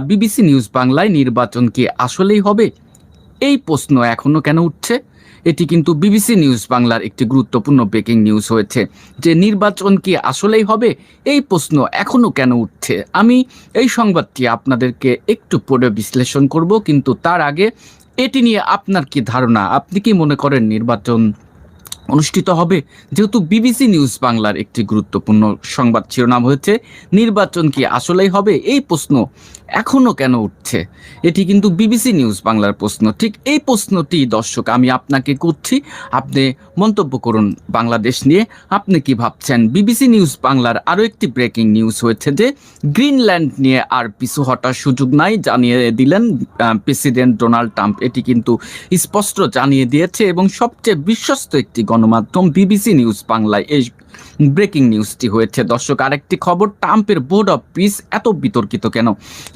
BBC news বাংলায় নির্বাচন কি আসলেই হবে? এই প্রশ্ন এখনো কেন উঠছে? এটি কিন্তু বিবিসি নিউজ বাংলার একটি গুরুত্বপূর্ণ ব্রেকিং নিউজ হয়েছে যে নির্বাচন কি আসলেই হবে? এই প্রশ্ন এখনো কেন উঠছে? আমি এই সংবাদটি আপনাদেরকে একটু পরে বিশ্লেষণ করব, কিন্তু তার আগে এটি নিয়ে আপনার কি ধারণা? আপনি কি মনে করেন নির্বাচন অনুষ্ঠিত হবে? যেহেতু বিবিসি নিউজ বাংলার একটি গুরুত্বপূর্ণ সংবাদ শিরোনাম হয়েছে নির্বাচন কি আসলেই হবে? এই প্রশ্ন এখনো কেন উঠছে? এটি কিন্তু বিবিসি নিউজ বাংলার প্রশ্ন। ঠিক এই প্রশ্নটি দর্শক আমি আপনাকে করছি। আপনি মন্তব্য করুন বাংলাদেশ নিয়ে। আপনি কি ভাবছেন? বিবিসি নিউজ বাংলার আরও একটি ব্রেকিং নিউজ হয়েছে যে গ্রিনল্যান্ড নিয়ে আর পিছু হটার সুযোগ নাই, জানিয়ে দিলেন প্রেসিডেন্ট ডোনাল্ড ট্রাম্প। এটি কিন্তু স্পষ্ট জানিয়ে দিয়েছে এবং সবচেয়ে বিশ্বস্ত একটি গণমাধ্যম বিবিসি নিউজ বাংলায় এই ব্রেকিং নিউজটি হয়েছে। দর্শক, আরেকটি খবর, ট্রাম্পের বোর্ড অফ পিস এত বিতর্কিত কেন?